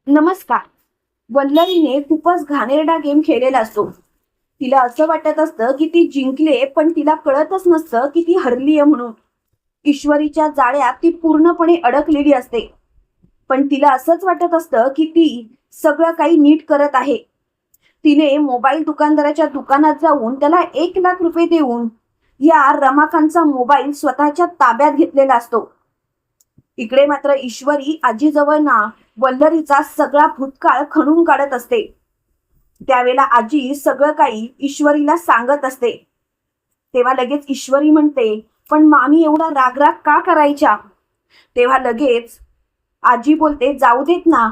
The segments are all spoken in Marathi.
नमस्कार. वल्लरीने खूपच घाणेरडा गेम खेळलेला असतो. तिला असं वाटत असतं की ती जिंकले, पण तिला कळतच नसतं की ती हरलीये म्हणून. ईश्वरीच्या जाळ्यात ती पूर्णपणे अडकलेली असते. पण तिला असंच वाटत असतं की ती सगळं काही नीट करत आहे. तिने मोबाईल दुकानदाराच्या दुकानात जाऊन त्याला 1 लाख रुपये देऊन या रमाकांतचा मोबाईल स्वतःच्या ताब्यात घेतलेला असतो. इकडे मात्र ईश्वरी आजीजवळ ना वल्लरीचा सगळा भूतकाळ खणून काढत असते. त्यावेळेला आजी सगळं काही ईश्वरीला सांगत असते. तेव्हा लगेच ईश्वरी म्हणते, पण मामी एवढा रागराग का करायच्या? तेव्हा लगेच आजी बोलते, जाऊ देत ना.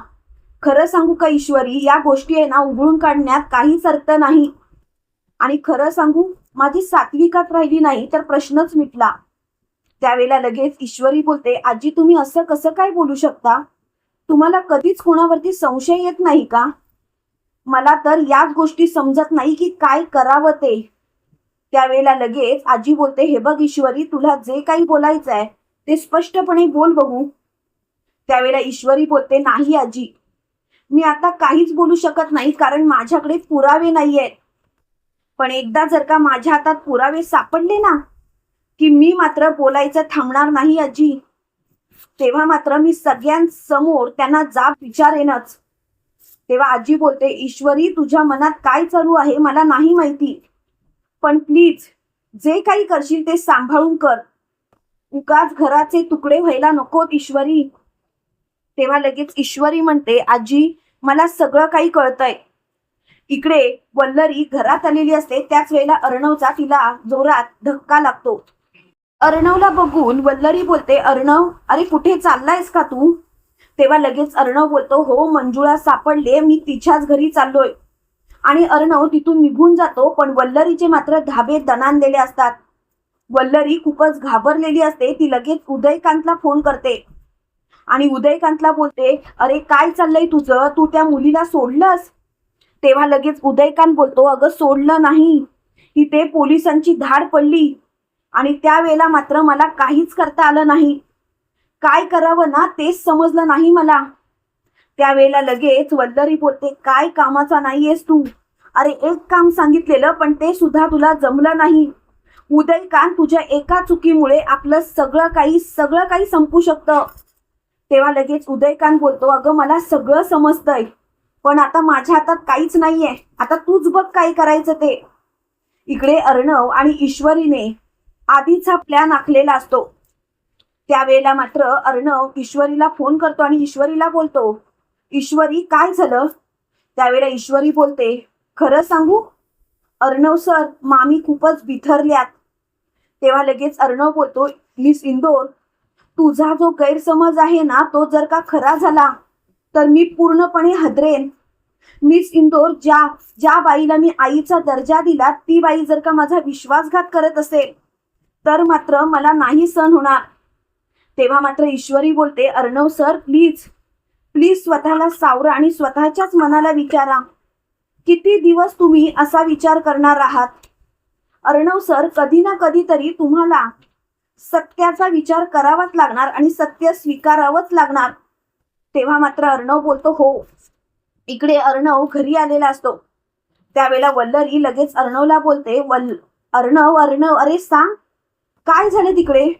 खरं सांगू का ईश्वरी, या गोष्टी आहे ना उघडून काढण्यात काहीच अर्थ नाही. आणि खरं सांगू, माझी सात्विकात राहिली नाही तर प्रश्नच मिटला. त्यावेळेला लगेच ईश्वरी बोलते, आजी तुम्ही असं कसं काय बोलू शकता? तुम्हाला कधीच कोणावरती संशय येत नाही का? मला तर याच गोष्टी समजत नाही की काय करावं ते. त्यावेळेला लगेच आजी बोलते, हे बघ ईश्वरी, तुला जे काही बोलायचंय ते स्पष्टपणे बोल बघू. त्यावेळेला ईश्वरी बोलते, नाही आजी, मी आता काहीच बोलू शकत नाही कारण माझ्याकडे पुरावे नाहीयेत. पण एकदा जर का माझ्या हातात पुरावे सापडले ना, की मी मात्र बोलायचं थांबणार नाही आजी. तेव्हा मात्र मी सगळ्यांसमोर त्यांना जाब विचारेनच. तेव्हा आजी बोलते, ईश्वरी तुझ्या मनात काय चालू आहे मला नाही माहिती, पण प्लीज जे काही करशील ते सांभाळून कर. उगाच घराचे तुकडे व्हायला नकोत ईश्वरी. तेव्हा लगेच ईश्वरी म्हणते, आजी मला सगळं काही कळतंय. इकडे वल्लरी घरात आलेली असते. त्याच वेळेला अर्णवचा तिला जोरात धक्का लागतो. अर्णवला बघून वल्लरी बोलते, अर्णव अरे कुठे चाललायस का तू? तेव्हा लगेच अर्णव बोलतो, हो मंजुळा सापडले, मी तिच्याच घरी चाललोय. आणि अर्णव तिथून निघून जातो. पण वल्लरीचे मात्र धाबे दणाणलेले असतात. वल्लरी खूपच घाबरलेली असते. ती लगेच उदयकांतला फोन करते आणि उदयकांतला बोलते, अरे काय चाललंय तुझं? तू त्या मुलीला सोडलंस? तेव्हा लगेच उदयकांत बोलतो, अगं सोडलं नाही, इथे पोलिसांची धाड पडली आणि त्यावेळेला मात्र मला काहीच करता आलं नाही. काय करावं ना तेच समजलं नाही मला. त्यावेळेला लगेच वल्लरी बोलते, काय कामाचा नाहीयेस तू? अरे एक काम सांगितलेलं पण ते सुद्धा तुला जमलं नाही. उदयकांत तुझ्या एका चुकीमुळे आपलं सगळं काही संपू शकतं. तेव्हा लगेच उदयकांत बोलतो, अगं मला सगळं समजतंय, पण आता माझ्या हातात काहीच नाहीये. आता तूच बघ काय करायचं ते. इकडे अर्णव आणि ईश्वरीने आधीचा प्लॅन आखलेला असतो. त्यावेळेला मात्र अर्णव ईश्वरीला फोन करतो आणि ईश्वरीला बोलतो, ईश्वरी काय झालं? त्यावेळेला ईश्वरी बोलते, खरं सांगू अर्णव सर, मामी खूपच बिथरल्यात. तेव्हा लगेच अर्णव बोलतो, मिस इंदोर, तुझा जो गैरसमज आहे ना तो जर का खरा झाला तर मी पूर्णपणे हादरेन. मिस इंदोर, ज्या ज्या बाईला मी आईचा दर्जा दिला ती बाई जर का माझा विश्वासघात करत असेल तर मात्र मला नाही सहन होणार. तेव्हा मात्र ईश्वरी बोलते, अर्णव सर प्लीज प्लीज स्वतःला सावरा आणि स्वतःच्याच मनाला विचारा, किती दिवस तुम्ही असा विचार करणार आहात? अर्णव सर, कधी ना कधीतरी तुम्हाला सत्याचा विचार करावाच लागणार आणि सत्य स्वीकारावंच लागणार. तेव्हा मात्र अर्णव बोलतो, हो. इकडे अर्णव घरी आलेला असतो. त्यावेळेला वल्लरी लगेच अर्णवला बोलते, अर्णव अर्णव अरे सांग, काय झालं तिकडे?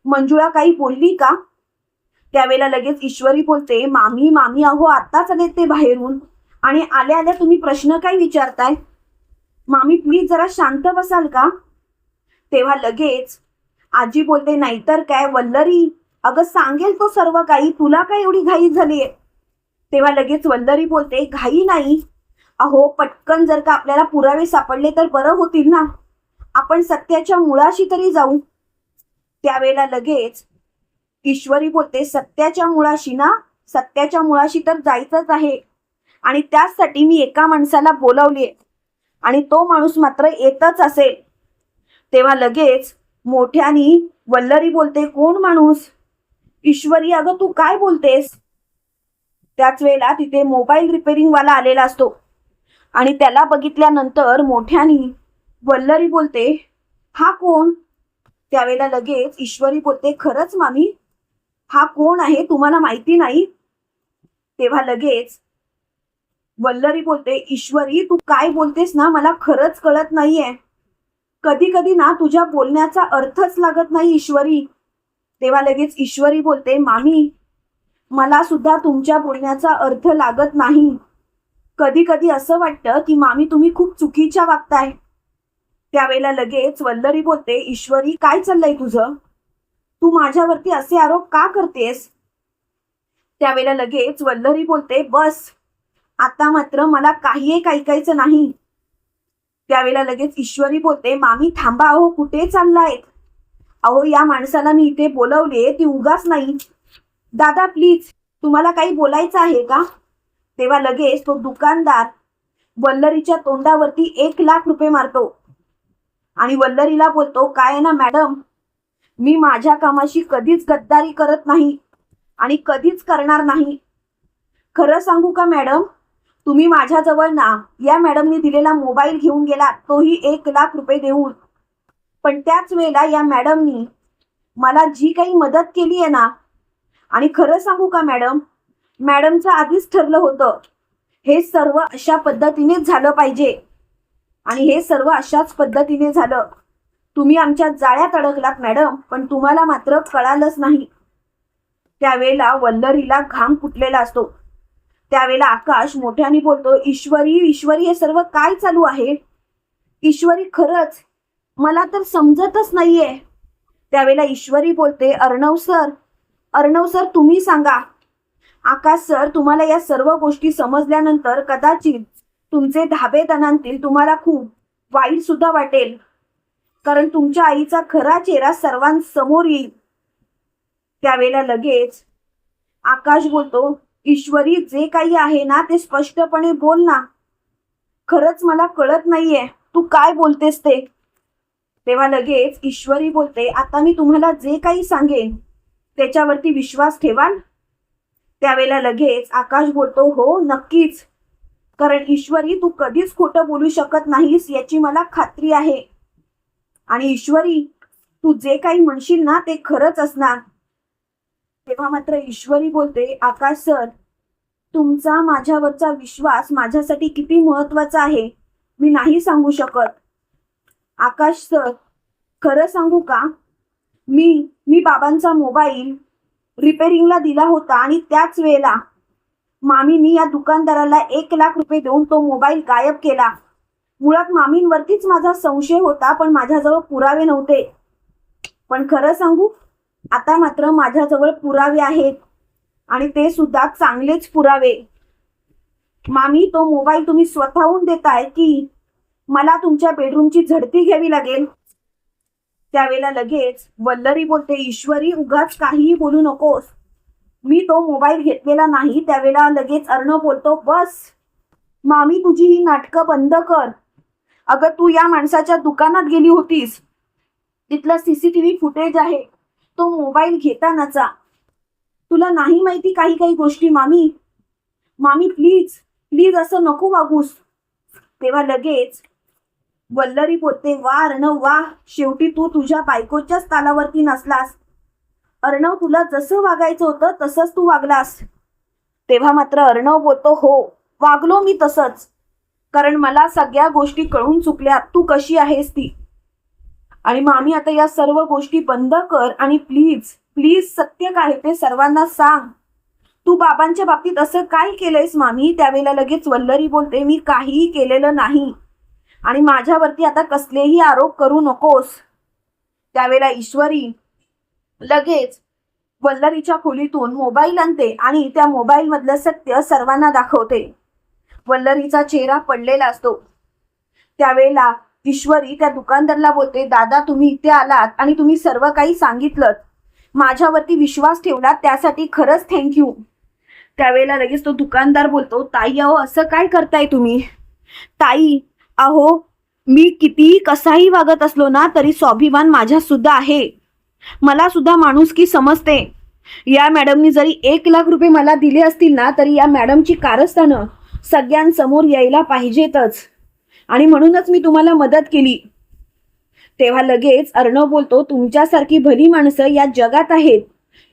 मंजुळा काही बोलली का? त्यावेळेला लगेच ईश्वरी बोलते, मामी मामी अहो आत्ताच आले ते बाहेरून आणि आल्या आल्या तुम्ही प्रश्न काय विचारताय? मामी प्लीज जरा शांत बसाल का? तेव्हा लगेच आजी बोलते, नाहीतर काय वल्लरी, अगं सांगेल तो सर्व काही, तुला काय एवढी घाई झालीये? तेव्हा लगेच वल्लरी बोलते, घाई नाही अहो, पटकन जर का आपल्याला पुरावे सापडले तर बरं होतील ना, आपण सत्याच्या मुळाशी तरी जाऊ. त्यावेळेला लगेच ईश्वरी बोलते, सत्याच्या मुळाशी ना, सत्याच्या मुळाशी तर जायचंच आहे आणि त्यासाठी मी एका माणसाला बोलावलीये आणि तो माणूस मात्र येतच असेल. तेव्हा लगेच मोठ्यानी वल्लरी बोलते, कोण माणूस? ईश्वरी, अगं तू काय बोलतेस? त्याच वेळेला तिथे मोबाईल रिपेअरिंग वाला आलेला असतो आणि त्याला बघितल्यानंतर मोठ्यानी वल्लरी बोलते, हा कोण? त्यावेळेला लगेच ईश्वरी बोलते, खरंच मामी, हा कोण आहे तुम्हाला माहिती नाही? तेव्हा लगेच वल्लरी बोलते, ईश्वरी तू काय बोलतेस ना मला खरंच कळत नाहीये. कधी कधी ना तुझ्या बोलण्याचा अर्थच लागत नाही ईश्वरी. तेव्हा लगेच ईश्वरी बोलते, मामी मला सुद्धा तुमच्या बोलण्याचा अर्थ लागत नाही. कधी कधी असं वाटतं की मामी तुम्ही खूप चुकीच्या वागताय. त्यावेळेला लगेच वल्लरी बोलते, ईश्वरी काय चाललंय तुझं? तू माझ्यावरती असे आरोप का करतेस? त्यावेळेला लगेच वल्लरी बोलते, बस आता मात्र मला काही ऐकायचं नाही. त्यावेळेला लगेच ईश्वरी बोलते, मामी थांबा, अहो कुठे चाललाय? अहो या माणसाला मी इथे बोलवले ती उगाच नाही. दादा प्लीज तुम्हाला काही बोलायचं आहे का? तेव्हा लगेच तो दुकानदार वल्लरीच्या तोंडावरती 1,00,000 रुपये मारतो आणि वल्लरीला बोलतो, काय ना मॅडम, मी माझ्या कामाशी कधीच गद्दारी करत नाही आणि कधीच करणार नाही. खरं सांगू का मॅडम, तुम्ही माझ्याजवळ ना या मॅडमनी दिलेला मोबाईल घेऊन गेला, तोही 1,00,000 रुपये देऊन. पण त्याच वेळेला या मॅडमनी मला जी काही मदत केली आहे ना, आणि खरं सांगू का मॅडम, मॅडमचं आधीच ठरलं होतं हे सर्व अशा पद्धतीनेच झालं पाहिजे आणि हे सर्व अशाच पद्धतीने झालं. तुम्ही आमच्या जाळ्यात अडकलात मॅडम, पण तुम्हाला मात्र कळालंच नाही. त्यावेळेला वल्लरीला घाम फुटलेला असतो. त्यावेळेला आकाश मोठ्याने बोलतो, ईश्वरी ईश्वरी हे सर्व काय चालू आहे? ईश्वरी खरंच मला तर समजतच नाहीये. त्यावेळेला ईश्वरी बोलते, अर्णव सर तुम्ही सांगा. आकाश सर, तुम्हाला या सर्व गोष्टी समजल्यानंतर कदाचित तुमचे धाबे दणांतील, तुम्हाला खूप वाईट सुद्धा वाटेल, कारण तुमच्या आईचा खरा चेहरा सर्वांसमोर येईल. त्यावेळेला लगेच आकाश बोलतो, ईश्वरी जे काही आहे ना ते स्पष्टपणे बोल ना. खरंच मला कळत नाहीये तू काय बोलतेस ते. तेव्हा लगेच ईश्वरी बोलते, आता मी तुम्हाला जे काही सांगेन त्याच्यावरती विश्वास ठेवाल? त्यावेळेला लगेच आकाश बोलतो, हो नक्कीच, कारण ईश्वरी तू कधीच खोटं बोलू शकत नाहीस याची मला खात्री आहे. आणि ईश्वरी तू जे काही म्हणशील ना ते खरंच असणार. तेव्हा मात्र ईश्वरी बोलते, आकाश सर, तुमचा माझ्यावरचा विश्वास माझ्यासाठी किती महत्वाचा आहे मी नाही सांगू शकत. आकाश सर, खरं सांगू का, मी बाबांचा मोबाईल रिपेरिंगला दिला होता आणि त्याच वेळेला मामीनी या दुकानदाराला 1,00,000 रुपये देऊन तो मोबाईल गायब केला. मुळात मामींवरतीच माझा संशय होता, पण माझ्याजवळ पुरावे नव्हते. पण खरं सांगू, आता मात्र माझ्याजवळ पुरावे आहेत आणि ते सुद्धा चांगलेच पुरावे. मामी, तो मोबाईल तुम्ही स्वतःहून देताय की मला तुमच्या बेडरूमची झडती घ्यावी लागेल? त्यावेळेला लगेच वल्लरी बोलते, ईश्वरी उगाच काहीही बोलू नकोस, मी तो मोबाईल घेतलेला नाही. त्यावेळेला लगेच अर्णव बोलतो, बस मामी तुझी ही नाटकं बंद कर. अगं तू या माणसाच्या दुकानात गेली होतीस, तिथलं CCTV फुटेज आहे तो मोबाईल घेतानाचा. तुला नाही माहिती काही काही गोष्टी? मामी प्लीज असं नको वागूस. तेव्हा लगेच वल्लरी बोलते, वा अर्णव वा, शेवटी तू तुझ्या बायकोच्याच तालावरती नसलास. अर्णव, तुला जसं वागायचं होतं तसंच तू वागलास. तेव्हा मात्र अर्णव बोलतो, हो वागलो मी तसंच, कारण मला सगळ्या गोष्टी कळून चुकल्या तू कशी आहेस ती. आणि मामी आता या सर्व गोष्टी बंद कर आणि प्लीज सत्य काय ते सर्वांना सांग. तू बाबांच्या बाबतीत असं काय केलंयस मामी? त्यावेळेला लगेच वल्लरी बोलते, मी काहीही केलेलं नाही आणि माझ्यावरती आता कसलेही आरोप करू नकोस. त्यावेळेला ईश्वरी लगेच वल्लरीच्या खोलीतून मोबाईल आणते आणि त्या मोबाईल मधलं सत्य सर्वांना दाखवते. वल्लरीचा चेहरा पडलेला असतो. त्यावेळेला ईश्वरी त्या दुकानदाराला बोलते, दादा तुम्ही इथे आलात आणि तुम्ही सर्व काही सांगितलं, माझ्यावरती विश्वास ठेवलात, त्यासाठी खरंच थँक्यू. त्यावेळेला लगेच तो दुकानदार बोलतो, ताई अहो असं काय करताय तुम्ही? ताई अहो, मी कितीही कसाही वागत असलो ना तरी स्वाभिमान माझ्यात सुद्धा आहे, मला सुद्धा माणुसकी समजते. या मॅडमनी जरी 1,00,000 रुपये मला दिले असतील ना तरी या मॅडमची कारस्थानं सगळ्यांसमोर यायला पाहिजेतच आणि म्हणूनच मी तुम्हाला मदत केली. तेव्हा लगेच अर्णव बोलतो, तुमच्यासारखी भली माणसं या जगात आहेत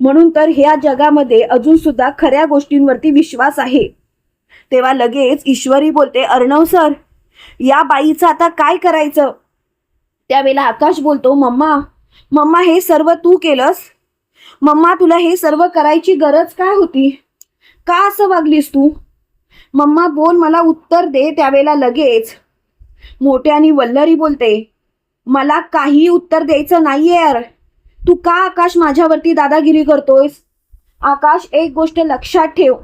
म्हणून तर ह्या जगामध्ये अजून सुद्धा खऱ्या गोष्टींवरती विश्वास आहे. तेव्हा लगेच ईश्वरी बोलते, अर्णव सर, या बाईचं आता काय करायचं? त्यावेळेला आकाश बोलतो, मम्मा हे सर्व तू केलंस? मम्मा तुला हे सर्व करायची गरज काय होती? का असं वागलीस तू? मम्मा बोल, मला उत्तर दे. त्यावेळेला लगेच मोठ्यानी वल्लरी बोलते, मला काही उत्तर द्यायचं नाहीये यार. तू का आकाश माझ्यावरती दादागिरी करतोयस? आकाश, एक गोष्ट लक्षात ठेव,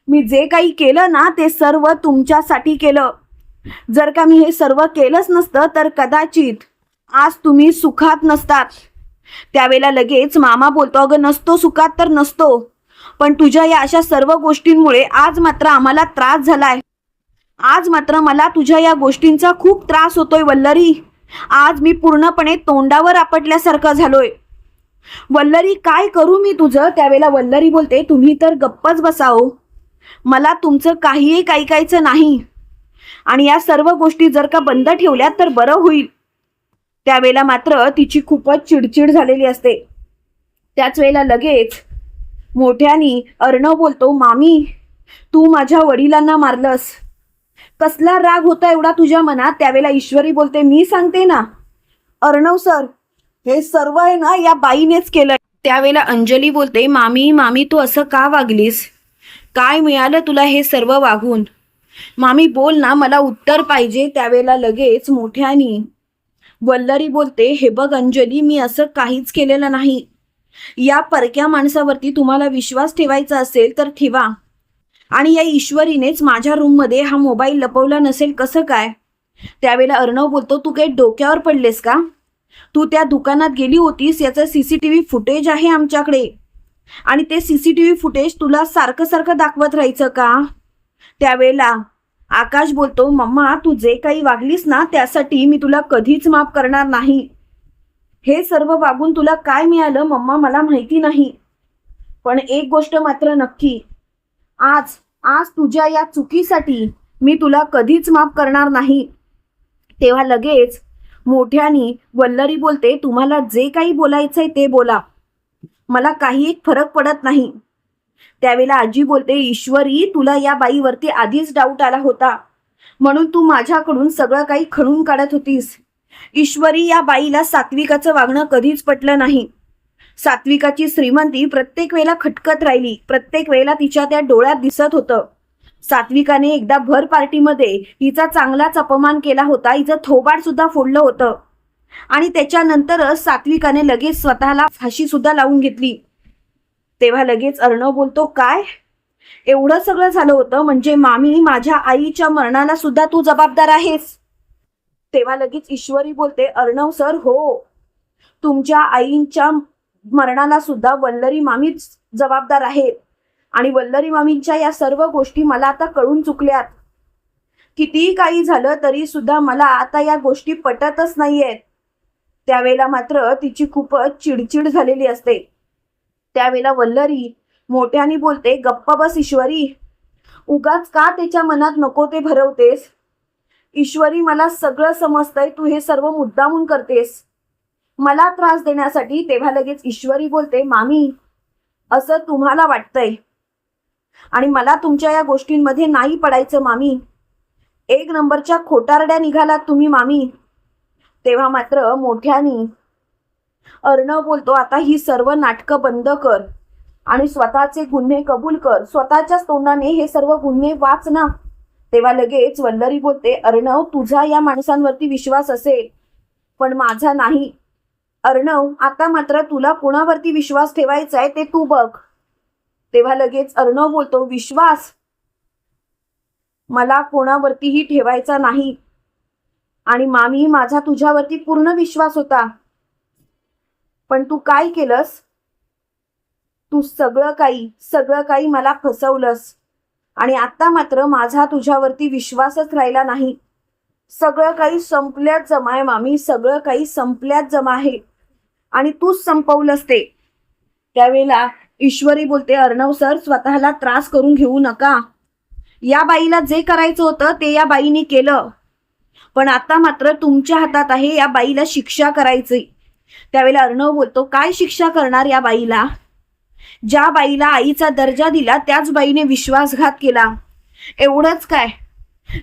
मी जे काही केलं ना ते सर्व तुमच्यासाठी केलं. जर का मी हे सर्व केलंच नसतं तर कदाचित आज तुम्ही सुखात नसतात. त्यावेळेला लगेच मामा बोलतो, अगं नसतो सुखात तर नसतो, पण तुझ्या या अशा सर्व गोष्टींमुळे आज मात्र आम्हाला त्रास झालाय. आज मात्र मला तुझ्या या गोष्टींचा खूप त्रास होतोय वल्लरी. आज मी पूर्णपणे तोंडावर आपटल्यासारखं झालोय. वल्लरी, काय करू मी तुझं? त्यावेळेला वल्लरी बोलते, तुम्ही तर गप्पच बसाओ. मला तुमचं काहीही ऐकायचं नाही आणि या सर्व गोष्टी जर का बंद ठेवल्या तर बरं होईल. त्यावेळेला मात्र तिची खूपच चिडचिड झालेली असते. त्याच वेळेला लगेच मोठ्यानी अर्णव बोलतो, मामी तू माझ्या वडिलांना मारलंस. कसला राग होता एवढा तुझ्या मनात? त्यावेळेला ईश्वरी बोलते, मी सांगते ना अर्णव सर, हे सर्व आहे ना या बाईनेच केलं. त्यावेळेला अंजली बोलते, मामी तू असं का वागलीस? काय मिळालं तुला हे सर्व वागून? मामी बोल ना, मला उत्तर पाहिजे. त्यावेळेला लगेच मोठ्यानी वल्लरी बोलते, हे बघ अंजली, मी असं काहीच केलेलं नाही. या परक्या माणसावरती तुम्हाला विश्वास ठेवायचा असेल तर ठेवा. आणि या ईश्वरीनेच माझ्या रूममध्ये हा मोबाईल लपवला नसेल कसं काय? त्यावेळेला अर्णव बोलतो, तू काही डोक्यावर पडलेस का? तू त्या दुकानात गेली होतीस, याचं CCTV फुटेज आहे आमच्याकडे. आणि ते CCTV फुटेज तुला सारखं सारखं दाखवत राहायचं का? त्यावेळेला आकाश बोलतो, मम्मा तू जे काही वागलीस ना त्यासाठी मी तुला कधीच माफ करणार नाही. हे सर्व वागून तुला काय मिळालं मम्मा मला माहिती नाही, पण एक गोष्ट मात्र नक्की, आज तुझ्या या चुकीसाठी मी तुला कधीच माफ करणार नाही. तेव्हा लगेच मोठ्यानी वल्लरी बोलते, तुम्हाला जे काही बोलायचंय ते बोला, मला काही एक फरक पडत नाही. त्यावेळेला आजी बोलते, ईश्वरी तुला या बाईवरती आधीच डाऊट आला होता, म्हणून तू माझ्याकडून सगळं काही खणून काढत होतीस. ईश्वरी, या बाईला सात्विकाचं वागणं कधीच पटलं नाही. सात्विकाची श्रीमंती प्रत्येक वेळेला खटकत राहिली, प्रत्येक वेळेला तिच्या त्या डोळ्यात दिसत होतं. सात्विकाने एकदा भर पार्टीमध्ये हिचा चांगलाच अपमान केला होता, हिचं थोबाड सुद्धा फोडलं होतं. आणि त्याच्यानंतरच सात्विकाने लगेच स्वतःला फाशी सुद्धा लावून घेतली. तेव्हा लगेच अर्णव बोलतो, काय एवढं सगळं झालं होतं म्हणजे मामी माझ्या आईच्या मरणाला सुद्धा तू जबाबदार आहेस? तेव्हा लगेच ईश्वरी बोलते, अर्णव सर, हो, तुमच्या आईंच्या मरणाला सुद्धा वल्लरी मामीच जबाबदार आहेत. आणि वल्लरी मामींच्या या सर्व गोष्टी मला आता कळून चुकल्यात. कितीही काही झालं तरी सुद्धा मला आता या गोष्टी पटतच नाहीयेत. त्यावेळेला मात्र तिची खूपच चिडचिड झालेली असते. त्यावेळेला वल्लरी मोठ्याने बोलते, गप्प बस ईश्वरी, उगाच का त्याच्या मनात नको ते भरवतेस? ईश्वरी, मला सगळं समजतंय, तू हे सर्व मुद्दामून करतेस मला त्रास देण्यासाठी. तेव्हा लगेच ईश्वरी बोलते, मामी असं तुम्हाला वाटतंय आणि मला तुमच्या या गोष्टींमध्ये नाही पडायचं मामी. एक नंबरच्या खोटारड्या निघालात तुम्ही मामी. तेव्हा मात्र मोठ्यानी अर्णव बोलतो, आता ही सर्व नाटकं बंद कर आणि स्वतःचे गुन्हे कबूल कर. स्वतःच्याच तोंडाने हे सर्व गुन्हे वाच ना. तेव्हा लगेच वल्लरी बोलते, अर्णव तुझा या माणसांवरती विश्वास असेल पण माझा नाही. अर्णव, आता मात्र तुला कोणावरती विश्वास ठेवायचा आहे ते तू बघ. तेव्हा लगेच अर्णव बोलतो, विश्वास मला कोणावरतीही ठेवायचा नाही. आणि मामी, माझा तुझ्यावरती पूर्ण विश्वास होता, पण तू काय केलंस? तू सगळं काही मला फसवलंस आणि आता मात्र माझा तुझ्यावरती विश्वासच राहिला नाही. सगळं काही संपल्यात जमा आहे मामी, सगळं काही संपल्यात जमा आहे आणि तूच संपवलंस ते. त्यावेळेला ईश्वरी बोलते, अर्णव सर, स्वतःला त्रास करून घेऊ नका. या बाईला जे करायचं होतं ते या बाईने केलं, पण आता मात्र तुमच्या हातात आहे या बाईला शिक्षा करायची. त्यावेळेला अर्णव बोलतो, काय शिक्षा करणार या बाईला? ज्या बाईला आईचा दर्जा दिला त्याच बाईने विश्वासघात केला. एवढंच काय,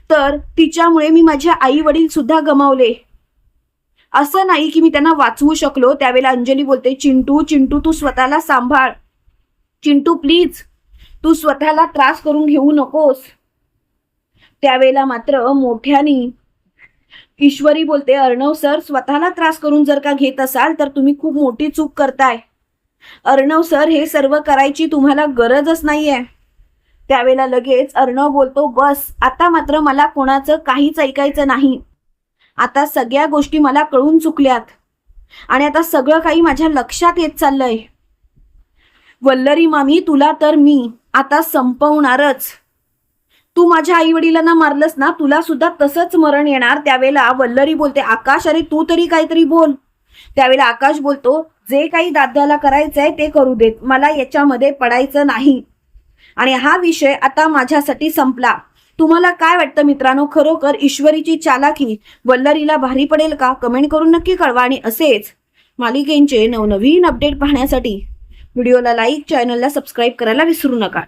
तर तिच्यामुळे मी माझे आई वडील सुद्धा गमावले. असं नाही की मी त्यांना वाचवू शकलो. त्यावेळेला अंजली बोलते, चिंटू चिंटू तू स्वतःला सांभाळ. चिंटू प्लीज, तू स्वतःला त्रास करून घेऊ नकोस. त्यावेळेला मात्र मोठ्यानी ईश्वरी बोलते, अर्णव सर, स्वतःला त्रास करून जर का घेत असाल तर तुम्ही खूप मोठी चूक करताय. अर्णव सर, हे सर्व करायची तुम्हाला गरजच नाहीये. त्यावेळेला लगेच अर्णव बोलतो, बस आता मात्र मला कोणाचं काहीच ऐकायचं नाही. आता सगळ्या गोष्टी मला कळून चुकल्यात आणि आता सगळं काही माझ्या लक्षात येत चाललंय. वल्लरी मामी, तुला तर मी आता संपवणारच. तू माझ्या आई वडिलांना मारलंस ना, तुला सुद्धा तसंच मरण येणार. त्यावेळेला वल्लरी बोलते, आकाश अरे तू तरी काहीतरी बोल. त्यावेळेला आकाश बोलतो, जे काही दादाला करायचंय ते करू देत, मला याच्यामध्ये पडायचं नाही आणि हा विषय आता माझ्यासाठी संपला. तुम्हाला काय वाटतं मित्रांनो, खरोखर ईश्वरीची चालाकी वल्लरीला भारी पडेल का? कमेंट करून नक्की कळवा आणि असेच मालिकेंचे नवनवीन अपडेट पाहण्यासाठी व्हिडिओला लाईक, चॅनलला सबस्क्राईब करायला विसरू नका.